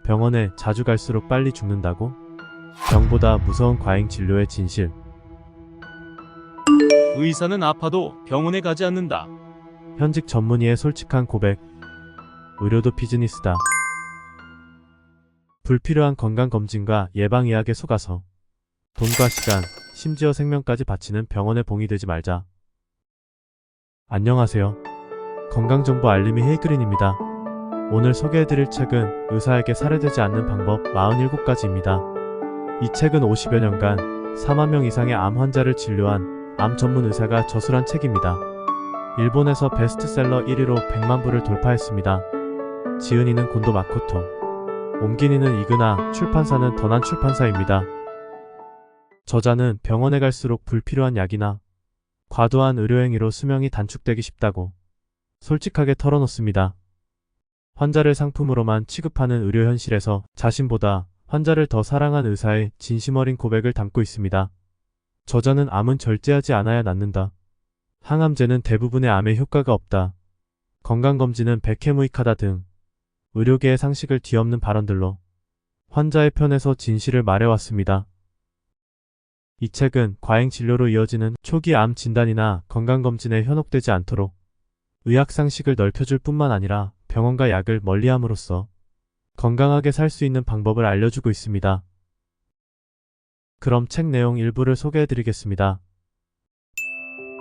병원에 자주 갈수록 빨리 죽는다고? 병보다 무서운 과잉 진료의 진실. 의사는 아파도 병원에 가지 않는다. 현직 전문의의 솔직한 고백. 의료도 비즈니스다. 불필요한 건강검진과 예방의학에 속아서 돈과 시간, 심지어 생명까지 바치는 병원에 봉이 되지 말자. 안녕하세요. 건강정보 알림이 헤이그린입니다. 오늘 소개해드릴 책은 의사에게 살해되지 않는 방법 47가지입니다. 이 책은 50여 년간 4만 명 이상의 암 환자를 진료한 암 전문 의사가 저술한 책입니다. 일본에서 베스트셀러 1위로 100만 부를 돌파했습니다. 지은 이는 곤도 마코토, 옮긴 이는 이그나, 출판사는 더난 출판사입니다. 저자는 병원에 갈수록 불필요한 약이나 과도한 의료행위로 수명이 단축되기 쉽다고 솔직하게 털어놓습니다. 환자를 상품으로만 취급하는 의료 현실에서 자신보다 환자를 더 사랑한 의사의 진심 어린 고백을 담고 있습니다. 저자는 암은 절제하지 않아야 낫는다. 항암제는 대부분의 암에 효과가 없다. 건강검진은 백해무익하다 등 의료계의 상식을 뒤엎는 발언들로 환자의 편에서 진실을 말해왔습니다. 이 책은 과잉 진료로 이어지는 초기 암 진단이나 건강검진에 현혹되지 않도록 의학 상식을 넓혀줄 뿐만 아니라 병원과 약을 멀리함으로써 건강하게 살 수 있는 방법을 알려주고 있습니다. 그럼 책 내용 일부를 소개해드리겠습니다.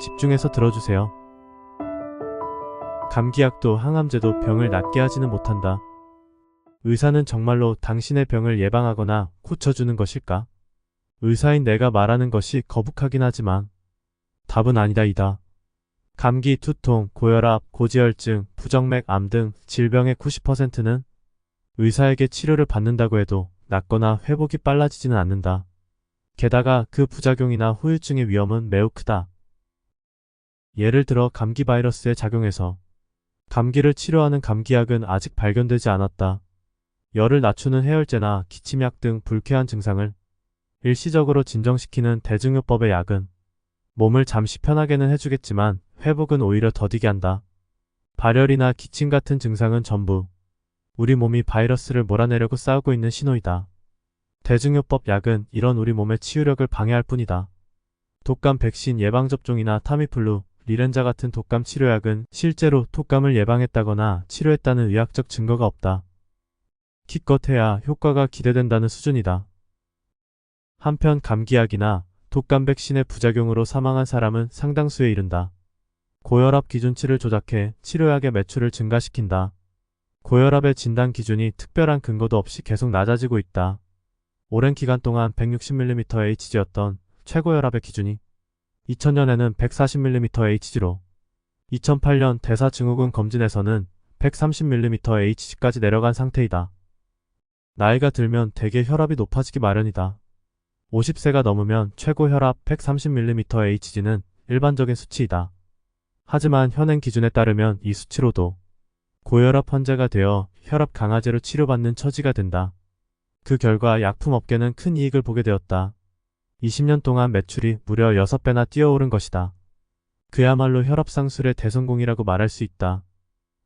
집중해서 들어주세요. 감기약도 항암제도 병을 낫게 하지는 못한다. 의사는 정말로 당신의 병을 예방하거나 고쳐주는 것일까? 의사인 내가 말하는 것이 거북하긴 하지만 답은 아니다. 감기, 두통, 고혈압, 고지혈증, 부정맥, 암 등 질병의 90%는 의사에게 치료를 받는다고 해도 낫거나 회복이 빨라지지는 않는다. 게다가 그 부작용이나 후유증의 위험은 매우 크다. 예를 들어 감기 바이러스에 작용해서 감기를 치료하는 감기약은 아직 발견되지 않았다. 열을 낮추는 해열제나 기침약 등 불쾌한 증상을 일시적으로 진정시키는 대증요법의 약은 몸을 잠시 편하게는 해주겠지만 회복은 오히려 더디게 한다. 발열이나 기침 같은 증상은 전부 우리 몸이 바이러스를 몰아내려고 싸우고 있는 신호이다. 대증요법 약은 이런 우리 몸의 치유력을 방해할 뿐이다. 독감 백신 예방접종이나 타미플루, 리렌자 같은 독감 치료약은 실제로 독감을 예방했다거나 치료했다는 의학적 증거가 없다. 기껏해야 효과가 기대된다는 수준이다. 한편 감기약이나 독감 백신의 부작용으로 사망한 사람은 상당수에 이른다. 고혈압 기준치를 조작해 치료약의 매출을 증가시킨다. 고혈압의 진단 기준이 특별한 근거도 없이 계속 낮아지고 있다. 오랜 기간 동안 160mmHg였던 최고혈압의 기준이 2000년에는 140mmHg로 2008년 대사증후군 검진에서는 130mmHg까지 내려간 상태이다. 나이가 들면 대개 혈압이 높아지기 마련이다. 50세가 넘으면 최고 혈압 130mmHg는 일반적인 수치이다. 하지만 현행 기준에 따르면 이 수치로도 고혈압 환자가 되어 혈압 강화제로 치료받는 처지가 된다. 그 결과 약품업계는 큰 이익을 보게 되었다. 20년 동안 매출이 무려 6배나 뛰어오른 것이다. 그야말로 혈압 상술의 대성공이라고 말할 수 있다.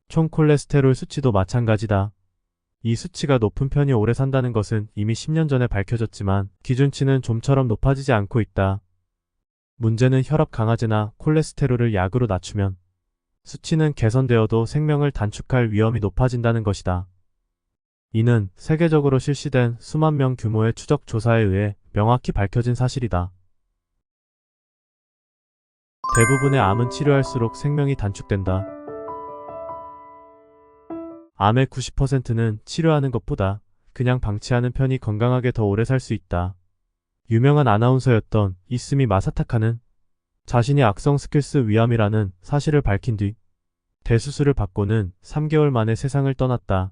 총 콜레스테롤 수치도 마찬가지다. 이 수치가 높은 편이 오래 산다는 것은 이미 10년 전에 밝혀졌지만 기준치는 좀처럼 높아지지 않고 있다. 문제는 혈압 강화제나 콜레스테롤을 약으로 낮추면 수치는 개선되어도 생명을 단축할 위험이 높아진다는 것이다. 이는 세계적으로 실시된 수만 명 규모의 추적 조사에 의해 명확히 밝혀진 사실이다. 대부분의 암은 치료할수록 생명이 단축된다. 암의 90%는 치료하는 것보다 그냥 방치하는 편이 건강하게 더 오래 살 수 있다. 유명한 아나운서였던 이스미 마사타카는 자신이 악성 스킬스 위암이라는 사실을 밝힌 뒤 대수술을 받고는 3개월 만에 세상을 떠났다.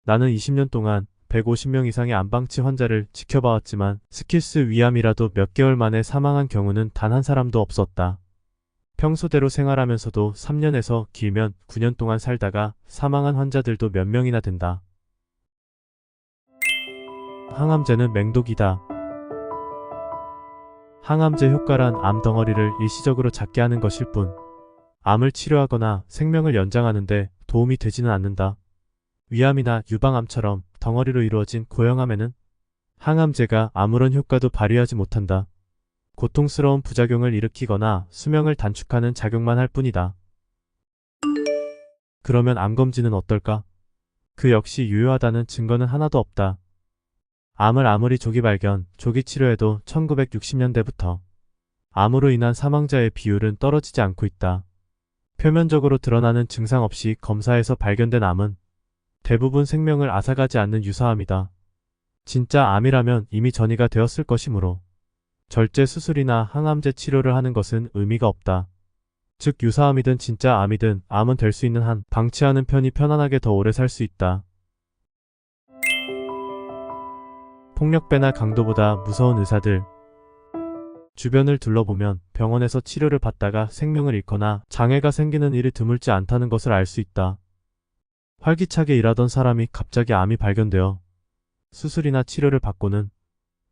나는 20년 동안 150명 이상의 암방치 환자를 지켜봐왔지만 스킬스 위암이라도 몇 개월 만에 사망한 경우는 단 한 사람도 없었다. 평소대로 생활하면서도 3년에서 길면 9년 동안 살다가 사망한 환자들도 몇 명이나 된다. 항암제는 맹독이다. 항암제 효과란 암 덩어리를 일시적으로 작게 하는 것일 뿐 암을 치료하거나 생명을 연장하는 데 도움이 되지는 않는다. 위암이나 유방암처럼 덩어리로 이루어진 고형암에는 항암제가 아무런 효과도 발휘하지 못한다. 고통스러운 부작용을 일으키거나 수명을 단축하는 작용만 할 뿐이다. 그러면 암검진은 어떨까? 그 역시 유효하다는 증거는 하나도 없다. 암을 아무리 조기 발견, 조기 치료해도 1960년대부터 암으로 인한 사망자의 비율은 떨어지지 않고 있다. 표면적으로 드러나는 증상 없이 검사에서 발견된 암은 대부분 생명을 앗아가지 않는 유사암이다. 진짜 암이라면 이미 전이가 되었을 것이므로 절제 수술이나 항암제 치료를 하는 것은 의미가 없다. 즉 유사암이든 진짜 암이든 암은 될 수 있는 한 방치하는 편이 편안하게 더 오래 살 수 있다. 폭력배나 강도보다 무서운 의사들. 주변을 둘러보면 병원에서 치료를 받다가 생명을 잃거나 장애가 생기는 일이 드물지 않다는 것을 알 수 있다. 활기차게 일하던 사람이 갑자기 암이 발견되어 수술이나 치료를 받고는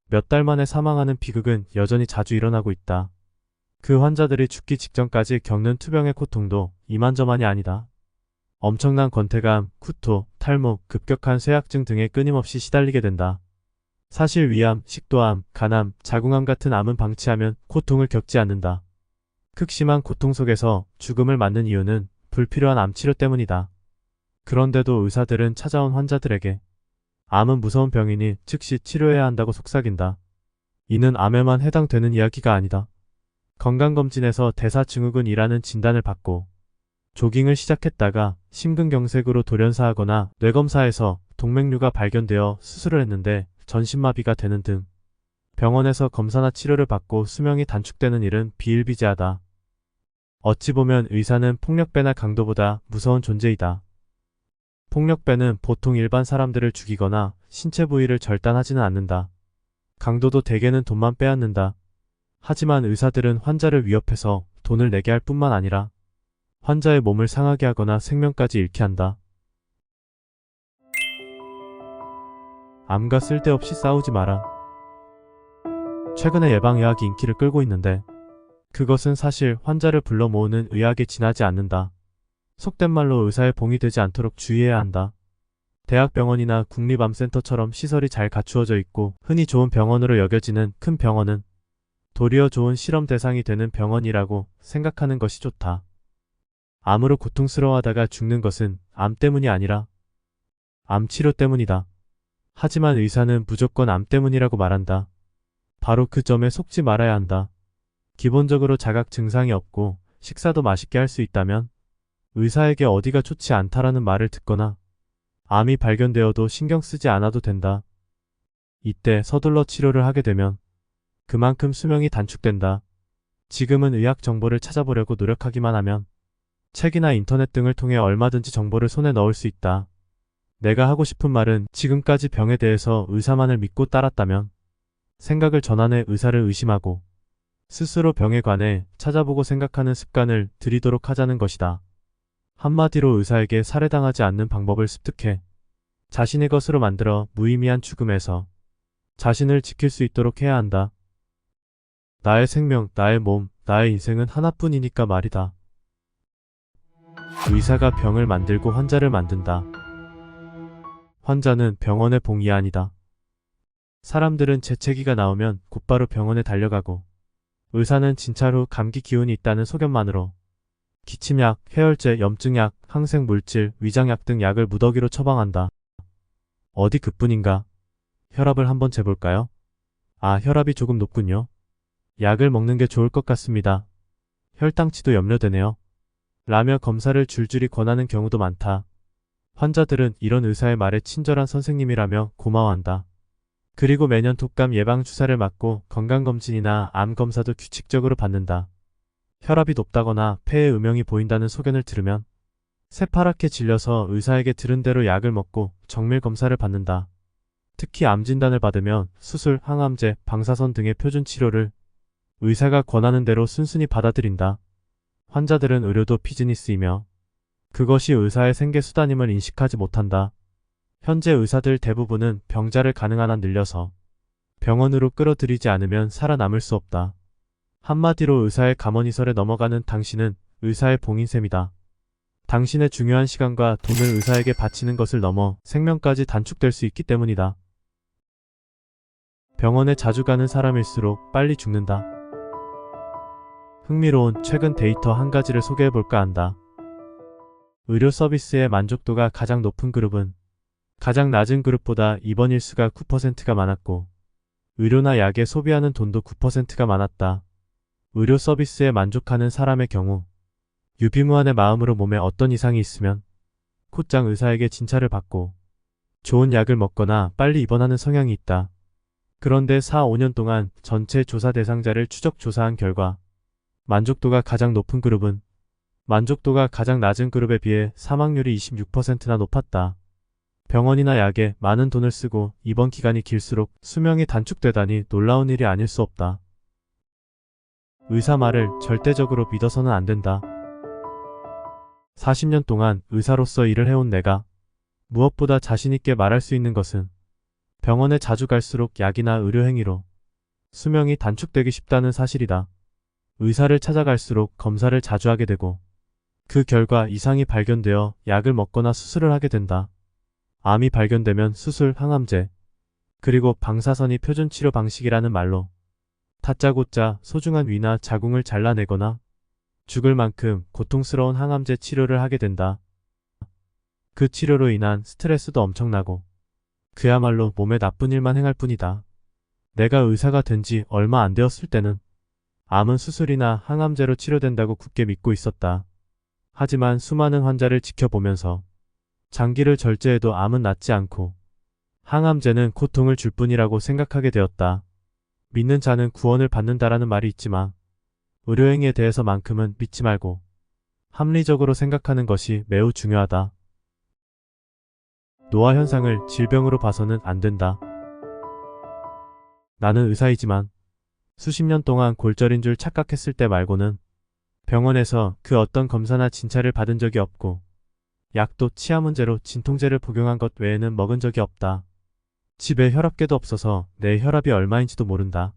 몇 달 만에 사망하는 비극은 여전히 자주 일어나고 있다. 그 환자들이 죽기 직전까지 겪는 투병의 고통도 이만저만이 아니다. 엄청난 권태감, 구토, 탈모, 급격한 쇠약증 등에 끊임없이 시달리게 된다. 사실 위암, 식도암, 간암, 자궁암 같은 암은 방치하면 고통을 겪지 않는다. 극심한 고통 속에서 죽음을 맞는 이유는 불필요한 암치료 때문이다. 그런데도 의사들은 찾아온 환자들에게 암은 무서운 병이니 즉시 치료해야 한다고 속삭인다. 이는 암에만 해당되는 이야기가 아니다. 건강검진에서 대사증후군이라는 진단을 받고 조깅을 시작했다가 심근경색으로 돌연사하거나 뇌검사에서 동맥류가 발견되어 수술을 했는데 전신마비가 되는 등 병원에서 검사나 치료를 받고 수명이 단축되는 일은 비일비재하다. 어찌 보면 의사는 폭력배나 강도보다 무서운 존재이다. 폭력배는 보통 일반 사람들을 죽이거나 신체 부위를 절단하지는 않는다. 강도도 대개는 돈만 빼앗는다. 하지만 의사들은 환자를 위협해서 돈을 내게 할 뿐만 아니라 환자의 몸을 상하게 하거나 생명까지 잃게 한다. 암과 쓸데없이 싸우지 마라. 최근에 예방의학이 인기를 끌고 있는데 그것은 사실 환자를 불러 모으는 의학에 지나지 않는다. 속된 말로 의사의 봉이 되지 않도록 주의해야 한다. 대학병원이나 국립암센터처럼 시설이 잘 갖추어져 있고 흔히 좋은 병원으로 여겨지는 큰 병원은 도리어 좋은 실험 대상이 되는 병원이라고 생각하는 것이 좋다. 암으로 고통스러워하다가 죽는 것은 암 때문이 아니라 암 치료 때문이다. 하지만 의사는 무조건 암 때문이라고 말한다. 바로 그 점에 속지 말아야 한다. 기본적으로 자각 증상이 없고 식사도 맛있게 할 수 있다면 의사에게 어디가 좋지 않다라는 말을 듣거나 암이 발견되어도 신경 쓰지 않아도 된다. 이때 서둘러 치료를 하게 되면 그만큼 수명이 단축된다. 지금은 의학 정보를 찾아보려고 노력하기만 하면 책이나 인터넷 등을 통해 얼마든지 정보를 손에 넣을 수 있다. 내가 하고 싶은 말은 지금까지 병에 대해서 의사만을 믿고 따랐다면 생각을 전환해 의사를 의심하고 스스로 병에 관해 찾아보고 생각하는 습관을 들이도록 하자는 것이다. 한마디로 의사에게 살해당하지 않는 방법을 습득해 자신의 것으로 만들어 무의미한 죽음에서 자신을 지킬 수 있도록 해야 한다. 나의 생명, 나의 몸, 나의 인생은 하나뿐이니까 말이다. 의사가 병을 만들고 환자를 만든다. 환자는 병원의 봉이 아니다. 사람들은 재채기가 나오면 곧바로 병원에 달려가고 의사는 진찰 후 감기 기운이 있다는 소견만으로 기침약, 해열제, 염증약, 항생물질, 위장약 등 약을 무더기로 처방한다. 어디 그뿐인가? 혈압을 한번 재볼까요? 아, 혈압이 조금 높군요. 약을 먹는 게 좋을 것 같습니다. 혈당치도 염려되네요. 라며 검사를 줄줄이 권하는 경우도 많다. 환자들은 이런 의사의 말에 친절한 선생님이라며 고마워한다. 그리고 매년 독감 예방 주사를 맞고 건강검진이나 암검사도 규칙적으로 받는다. 혈압이 높다거나 폐에 음영이 보인다는 소견을 들으면 새파랗게 질려서 의사에게 들은 대로 약을 먹고 정밀 검사를 받는다. 특히 암 진단을 받으면 수술, 항암제, 방사선 등의 표준 치료를 의사가 권하는 대로 순순히 받아들인다. 환자들은 의료도 비즈니스이며 그것이 의사의 생계수단임을 인식하지 못한다. 현재 의사들 대부분은 병자를 가능한 한 늘려서 병원으로 끌어들이지 않으면 살아남을 수 없다. 한마디로 의사의 감언이설에 넘어가는 당신은 의사의 봉인 셈이다. 당신의 중요한 시간과 돈을 의사에게 바치는 것을 넘어 생명까지 단축될 수 있기 때문이다. 병원에 자주 가는 사람일수록 빨리 죽는다. 흥미로운 최근 데이터 한 가지를 소개해볼까 한다. 의료 서비스의 만족도가 가장 높은 그룹은 가장 낮은 그룹보다 입원 일수가 9%가 많았고, 의료나 약에 소비하는 돈도 9%가 많았다. 의료 서비스에 만족하는 사람의 경우 유비무환의 마음으로 몸에 어떤 이상이 있으면 곧장 의사에게 진찰을 받고 좋은 약을 먹거나 빨리 입원하는 성향이 있다. 그런데 4, 5년 동안 전체 조사 대상자를 추적 조사한 결과 만족도가 가장 높은 그룹은 만족도가 가장 낮은 그룹에 비해 사망률이 26%나 높았다. 병원이나 약에 많은 돈을 쓰고 입원 기간이 길수록 수명이 단축되다니 놀라운 일이 아닐 수 없다. 의사 말을 절대적으로 믿어서는 안 된다. 40년 동안 의사로서 일을 해온 내가 무엇보다 자신있게 말할 수 있는 것은 병원에 자주 갈수록 약이나 의료행위로 수명이 단축되기 쉽다는 사실이다. 의사를 찾아갈수록 검사를 자주 하게 되고 그 결과 이상이 발견되어 약을 먹거나 수술을 하게 된다. 암이 발견되면 수술, 항암제, 그리고 방사선이 표준 치료 방식이라는 말로 다짜고짜 소중한 위나 자궁을 잘라내거나 죽을 만큼 고통스러운 항암제 치료를 하게 된다. 그 치료로 인한 스트레스도 엄청나고 그야말로 몸에 나쁜 일만 행할 뿐이다. 내가 의사가 된 지 얼마 안 되었을 때는 암은 수술이나 항암제로 치료된다고 굳게 믿고 있었다. 하지만 수많은 환자를 지켜보면서 장기를 절제해도 암은 낫지 않고 항암제는 고통을 줄 뿐이라고 생각하게 되었다. 믿는 자는 구원을 받는다라는 말이 있지만 의료행위에 대해서만큼은 믿지 말고 합리적으로 생각하는 것이 매우 중요하다. 노화 현상을 질병으로 봐서는 안 된다. 나는 의사이지만 수십 년 동안 골절인 줄 착각했을 때 말고는 병원에서 그 어떤 검사나 진찰을 받은 적이 없고 약도 치아 문제로 진통제를 복용한 것 외에는 먹은 적이 없다. 집에 혈압계도 없어서 내 혈압이 얼마인지도 모른다.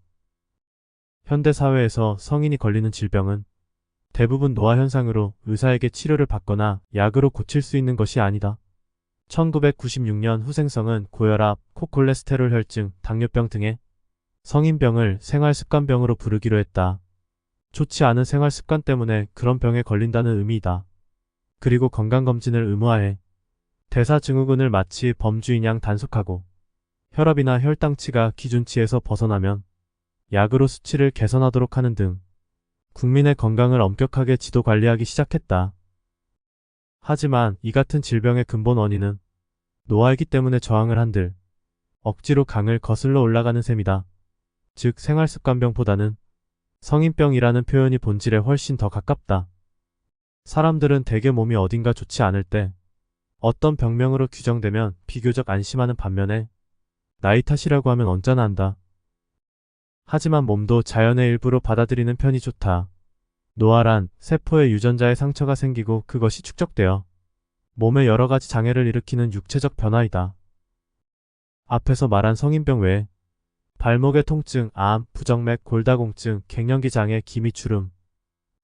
현대사회에서 성인이 걸리는 질병은 대부분 노화 현상으로 의사에게 치료를 받거나 약으로 고칠 수 있는 것이 아니다. 1996년 후생성은 고혈압, 고콜레스테롤 혈증, 당뇨병 등의 성인병을 생활습관병으로 부르기로 했다. 좋지 않은 생활습관 때문에 그런 병에 걸린다는 의미이다. 그리고 건강검진을 의무화해 대사증후군을 마치 범주인 양 단속하고 혈압이나 혈당치가 기준치에서 벗어나면 약으로 수치를 개선하도록 하는 등 국민의 건강을 엄격하게 지도관리하기 시작했다. 하지만 이 같은 질병의 근본 원인은 노화이기 때문에 저항을 한들 억지로 강을 거슬러 올라가는 셈이다. 즉 생활습관병보다는 성인병이라는 표현이 본질에 훨씬 더 가깝다. 사람들은 대개 몸이 어딘가 좋지 않을 때 어떤 병명으로 규정되면 비교적 안심하는 반면에 나이 탓이라고 하면 언짢아 한다. 하지만 몸도 자연의 일부로 받아들이는 편이 좋다. 노화란 세포의 유전자에 상처가 생기고 그것이 축적되어 몸에 여러 가지 장애를 일으키는 육체적 변화이다. 앞에서 말한 성인병 외에 발목의 통증, 암, 부정맥, 골다공증, 갱년기 장애, 기미주름,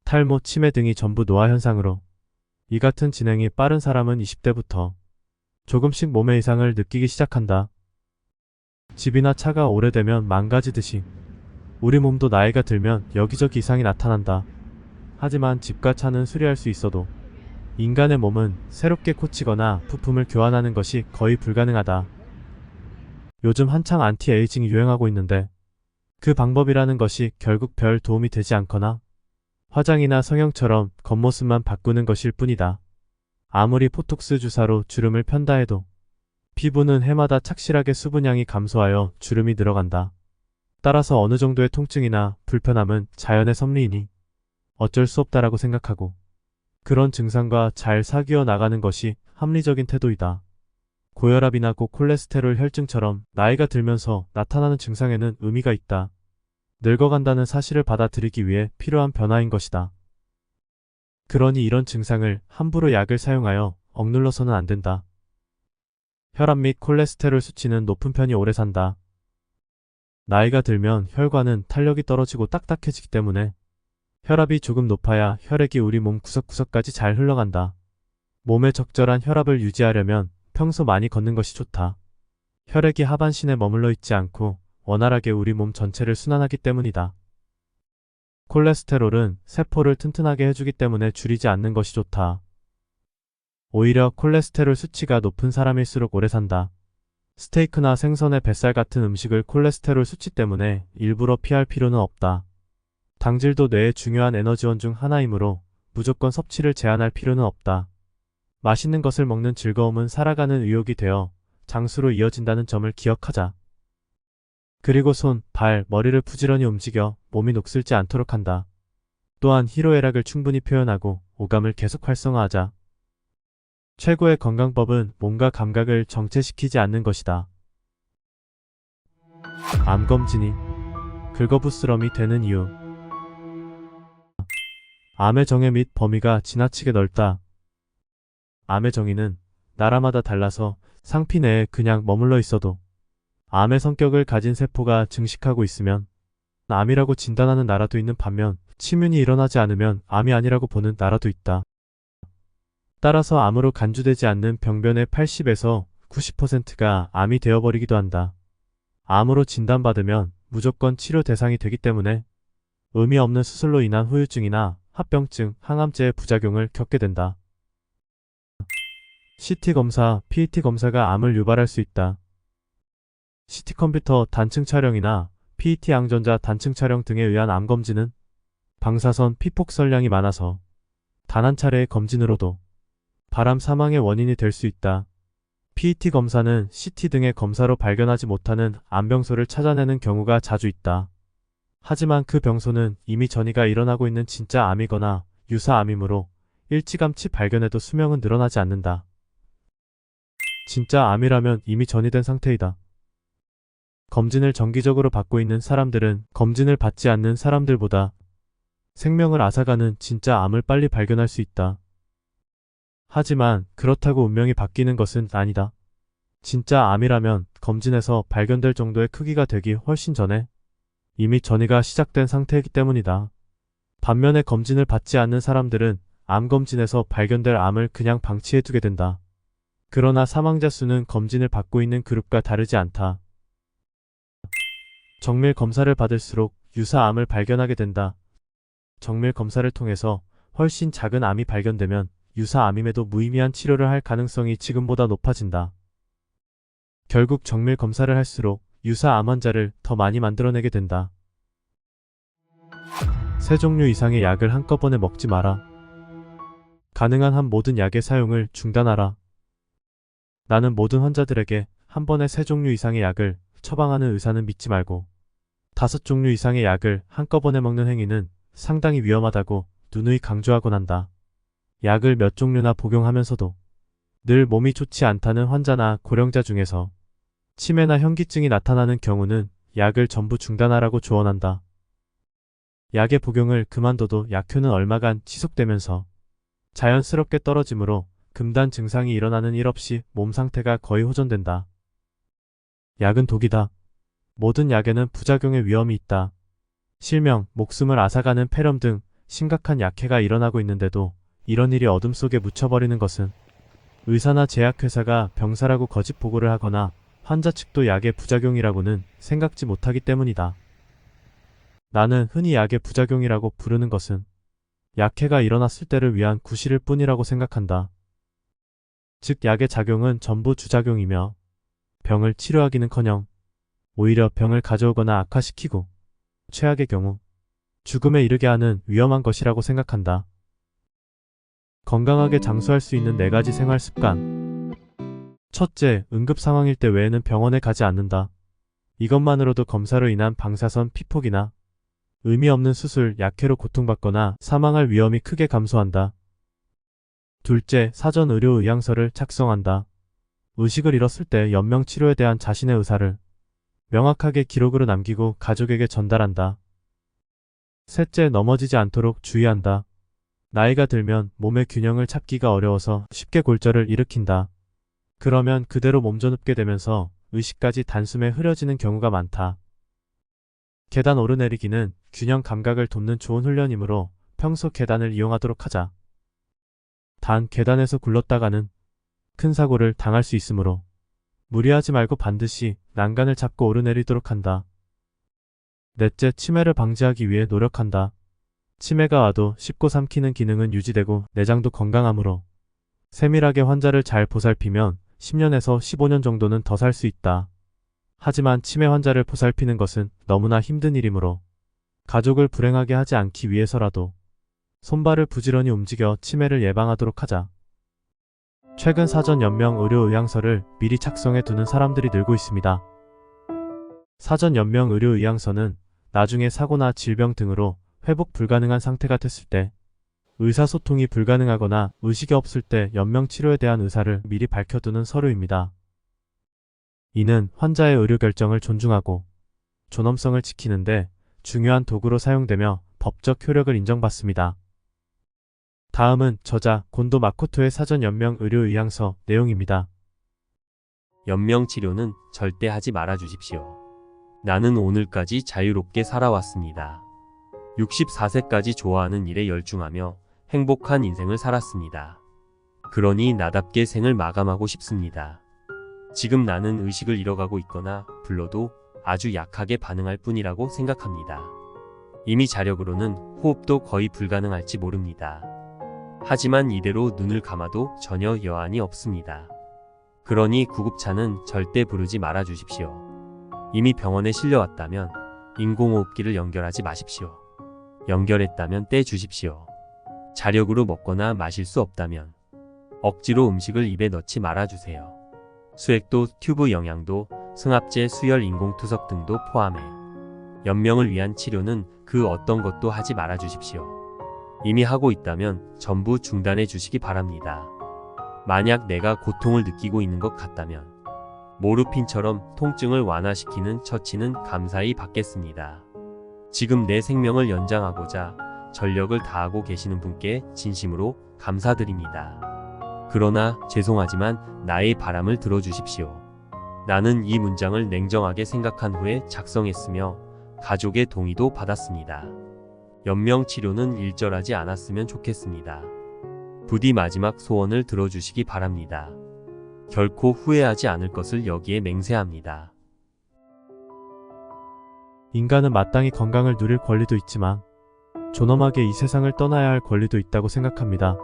탈모, 치매 등이 전부 노화 현상으로 이 같은 진행이 빠른 사람은 20대부터 조금씩 몸의 이상을 느끼기 시작한다. 집이나 차가 오래되면 망가지듯이 우리 몸도 나이가 들면 여기저기 이상이 나타난다. 하지만 집과 차는 수리할 수 있어도 인간의 몸은 새롭게 고치거나 부품을 교환하는 것이 거의 불가능하다. 요즘 한창 안티에이징이 유행하고 있는데 그 방법이라는 것이 결국 별 도움이 되지 않거나 화장이나 성형처럼 겉모습만 바꾸는 것일 뿐이다. 아무리 보톡스 주사로 주름을 편다 해도 피부는 해마다 착실하게 수분량이 감소하여 주름이 늘어간다. 따라서 어느 정도의 통증이나 불편함은 자연의 섭리이니 어쩔 수 없다라고 생각하고 그런 증상과 잘 사귀어 나가는 것이 합리적인 태도이다. 고혈압이나 고콜레스테롤 혈증처럼 나이가 들면서 나타나는 증상에는 의미가 있다. 늙어간다는 사실을 받아들이기 위해 필요한 변화인 것이다. 그러니 이런 증상을 함부로 약을 사용하여 억눌러서는 안 된다. 혈압 및 콜레스테롤 수치는 높은 편이 오래 산다. 나이가 들면 혈관은 탄력이 떨어지고 딱딱해지기 때문에 혈압이 조금 높아야 혈액이 우리 몸 구석구석까지 잘 흘러간다. 몸에 적절한 혈압을 유지하려면 평소 많이 걷는 것이 좋다. 혈액이 하반신에 머물러 있지 않고 원활하게 우리 몸 전체를 순환하기 때문이다. 콜레스테롤은 세포를 튼튼하게 해주기 때문에 줄이지 않는 것이 좋다. 오히려 콜레스테롤 수치가 높은 사람일수록 오래 산다. 스테이크나 생선의 뱃살 같은 음식을 콜레스테롤 수치 때문에 일부러 피할 필요는 없다. 당질도 뇌의 중요한 에너지원 중 하나이므로 무조건 섭취를 제한할 필요는 없다. 맛있는 것을 먹는 즐거움은 살아가는 의욕이 되어 장수로 이어진다는 점을 기억하자. 그리고 손, 발, 머리를 부지런히 움직여 몸이 녹슬지 않도록 한다. 또한 희로애락을 충분히 표현하고 오감을 계속 활성화하자. 최고의 건강법은 몸과 감각을 정체시키지 않는 것이다. 암검진이 긁어부스럼이 되는 이유. 암의 정의 및 범위가 지나치게 넓다. 암의 정의는 나라마다 달라서 상피 내에 그냥 머물러 있어도 암의 성격을 가진 세포가 증식하고 있으면 암이라고 진단하는 나라도 있는 반면 침윤이 일어나지 않으면 암이 아니라고 보는 나라도 있다. 따라서 암으로 간주되지 않는 병변의 80에서 90%가 암이 되어버리기도 한다. 암으로 진단받으면 무조건 치료 대상이 되기 때문에 의미 없는 수술로 인한 후유증이나 합병증, 항암제의 부작용을 겪게 된다. CT 검사, PET 검사가 암을 유발할 수 있다. CT 컴퓨터 단층 촬영이나 PET 양전자 단층 촬영 등에 의한 암 검진은 방사선 피폭설량이 많아서 단 한 차례의 검진으로도 바람 사망의 원인이 될 수 있다. PET 검사는 CT 등의 검사로 발견하지 못하는 암병소를 찾아내는 경우가 자주 있다. 하지만 그 병소는 이미 전이가 일어나고 있는 진짜 암이거나 유사암이므로 일찌감치 발견해도 수명은 늘어나지 않는다. 진짜 암이라면 이미 전이된 상태이다. 검진을 정기적으로 받고 있는 사람들은 검진을 받지 않는 사람들보다 생명을 앗아가는 진짜 암을 빨리 발견할 수 있다. 하지만 그렇다고 운명이 바뀌는 것은 아니다. 진짜 암이라면 검진에서 발견될 정도의 크기가 되기 훨씬 전에 이미 전이가 시작된 상태이기 때문이다. 반면에 검진을 받지 않는 사람들은 암 검진에서 발견될 암을 그냥 방치해두게 된다. 그러나 사망자 수는 검진을 받고 있는 그룹과 다르지 않다. 정밀 검사를 받을수록 유사암을 발견하게 된다. 정밀 검사를 통해서 훨씬 작은 암이 발견되면 유사암임에도 무의미한 치료를 할 가능성이 지금보다 높아진다. 결국 정밀 검사를 할수록 유사암 환자를 더 많이 만들어내게 된다. 3종류 이상의 약을 한꺼번에 먹지 마라. 가능한 한 모든 약의 사용을 중단하라. 나는 모든 환자들에게 한 번에 3종류 이상의 약을 처방하는 의사는 믿지 말고 5종류 이상의 약을 한꺼번에 먹는 행위는 상당히 위험하다고 누누이 강조하곤 한다. 약을 몇 종류나 복용하면서도 늘 몸이 좋지 않다는 환자나 고령자 중에서 치매나 현기증이 나타나는 경우는 약을 전부 중단하라고 조언한다. 약의 복용을 그만둬도 약효는 얼마간 지속되면서 자연스럽게 떨어지므로 금단 증상이 일어나는 일 없이 몸 상태가 거의 호전된다. 약은 독이다. 모든 약에는 부작용의 위험이 있다. 실명, 목숨을 앗아가는 폐렴 등 심각한 약해가 일어나고 있는데도 이런 일이 어둠 속에 묻혀버리는 것은 의사나 제약회사가 병사라고 거짓 보고를 하거나 환자 측도 약의 부작용이라고는 생각지 못하기 때문이다. 나는 흔히 약의 부작용이라고 부르는 것은 약해가 일어났을 때를 위한 구실일 뿐이라고 생각한다. 즉 약의 작용은 전부 주작용이며 병을 치료하기는커녕 오히려 병을 가져오거나 악화시키고 최악의 경우 죽음에 이르게 하는 위험한 것이라고 생각한다. 건강하게 장수할 수 있는 4가지 생활 습관. 첫째, 응급 상황일 때 외에는 병원에 가지 않는다. 이것만으로도 검사로 인한 방사선 피폭이나 의미 없는 수술, 약해로 고통받거나 사망할 위험이 크게 감소한다. 둘째, 사전 의료 의향서를 작성한다. 의식을 잃었을 때 연명 치료에 대한 자신의 의사를 명확하게 기록으로 남기고 가족에게 전달한다. 셋째, 넘어지지 않도록 주의한다. 나이가 들면 몸의 균형을 찾기가 어려워서 쉽게 골절을 일으킨다. 그러면 그대로 몸져눕게 되면서 의식까지 단숨에 흐려지는 경우가 많다. 계단 오르내리기는 균형 감각을 돕는 좋은 훈련이므로 평소 계단을 이용하도록 하자. 단 계단에서 굴렀다가는 큰 사고를 당할 수 있으므로 무리하지 말고 반드시 난간을 잡고 오르내리도록 한다. 넷째, 치매를 방지하기 위해 노력한다. 치매가 와도 씹고 삼키는 기능은 유지되고 내장도 건강하므로 세밀하게 환자를 잘 보살피면 10년에서 15년 정도는 더 살 수 있다. 하지만 치매 환자를 보살피는 것은 너무나 힘든 일이므로 가족을 불행하게 하지 않기 위해서라도 손발을 부지런히 움직여 치매를 예방하도록 하자. 최근 사전 연명 의료 의향서를 미리 작성해 두는 사람들이 늘고 있습니다. 사전 연명 의료 의향서는 나중에 사고나 질병 등으로 회복 불가능한 상태가 됐을 때, 의사소통이 불가능하거나 의식이 없을 때 연명 치료에 대한 의사를 미리 밝혀두는 서류입니다. 이는 환자의 의료 결정을 존중하고 존엄성을 지키는데 중요한 도구로 사용되며 법적 효력을 인정받습니다. 다음은 저자 곤도 마코토의 사전 연명 의료 의향서 내용입니다. 연명 치료는 절대 하지 말아 주십시오. 나는 오늘까지 자유롭게 살아왔습니다. 64세까지 좋아하는 일에 열중하며 행복한 인생을 살았습니다. 그러니 나답게 생을 마감하고 싶습니다. 지금 나는 의식을 잃어가고 있거나 불러도 아주 약하게 반응할 뿐이라고 생각합니다. 이미 자력으로는 호흡도 거의 불가능할지 모릅니다. 하지만 이대로 눈을 감아도 전혀 여한이 없습니다. 그러니 구급차는 절대 부르지 말아 주십시오. 이미 병원에 실려왔다면 인공호흡기를 연결하지 마십시오. 연결했다면 떼 주십시오. 자력으로 먹거나 마실 수 없다면 억지로 음식을 입에 넣지 말아 주세요. 수액도, 튜브 영양도, 승합제, 수혈, 인공투석 등도 포함해 연명을 위한 치료는 그 어떤 것도 하지 말아 주십시오. 이미 하고 있다면 전부 중단해 주시기 바랍니다. 만약 내가 고통을 느끼고 있는 것 같다면 모르핀처럼 통증을 완화시키는 처치는 감사히 받겠습니다. 지금 내 생명을 연장하고자 전력을 다하고 계시는 분께 진심으로 감사드립니다. 그러나 죄송하지만 나의 바람을 들어주십시오. 나는 이 문장을 냉정하게 생각한 후에 작성했으며 가족의 동의도 받았습니다. 연명 치료는 일절하지 않았으면 좋겠습니다. 부디 마지막 소원을 들어주시기 바랍니다. 결코 후회하지 않을 것을 여기에 맹세합니다. 인간은 마땅히 건강을 누릴 권리도 있지만 존엄하게 이 세상을 떠나야 할 권리도 있다고 생각합니다.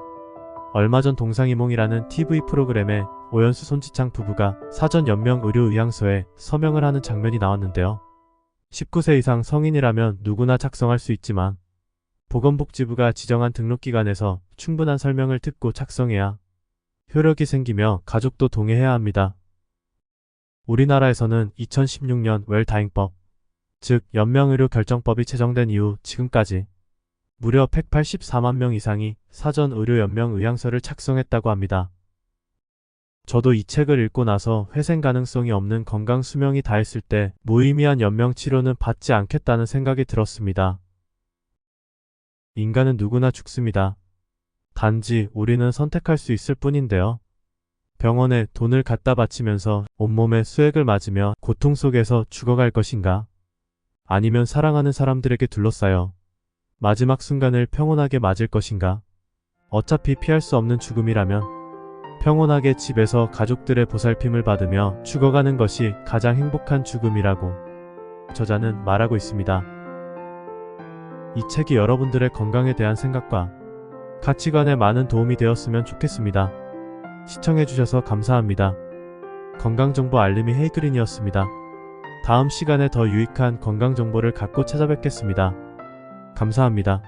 얼마 전 동상이몽이라는 TV 프로그램에 오연수 손지창 부부가 사전 연명 의료 의향서에 서명을 하는 장면이 나왔는데요. 19세 이상 성인이라면 누구나 작성할 수 있지만 보건복지부가 지정한 등록기관에서 충분한 설명을 듣고 작성해야 효력이 생기며 가족도 동의해야 합니다. 우리나라에서는 2016년 웰다잉법, 즉 연명의료 결정법이 제정된 이후 지금까지 무려 184만 명 이상이 사전 의료 연명 의향서를 작성했다고 합니다. 저도 이 책을 읽고 나서 회생 가능성이 없는 건강 수명이 다했을 때 무의미한 연명 치료는 받지 않겠다는 생각이 들었습니다. 인간은 누구나 죽습니다. 단지 우리는 선택할 수 있을 뿐인데요. 병원에 돈을 갖다 바치면서 온몸에 수액을 맞으며 고통 속에서 죽어갈 것인가? 아니면 사랑하는 사람들에게 둘러싸여 마지막 순간을 평온하게 맞을 것인가? 어차피 피할 수 없는 죽음이라면 평온하게 집에서 가족들의 보살핌을 받으며 죽어가는 것이 가장 행복한 죽음이라고 저자는 말하고 있습니다. 이 책이 여러분들의 건강에 대한 생각과 가치관에 많은 도움이 되었으면 좋겠습니다. 시청해주셔서 감사합니다. 건강정보 알림이 헤이그린이었습니다. 다음 시간에 더 유익한 건강정보를 갖고 찾아뵙겠습니다. 감사합니다.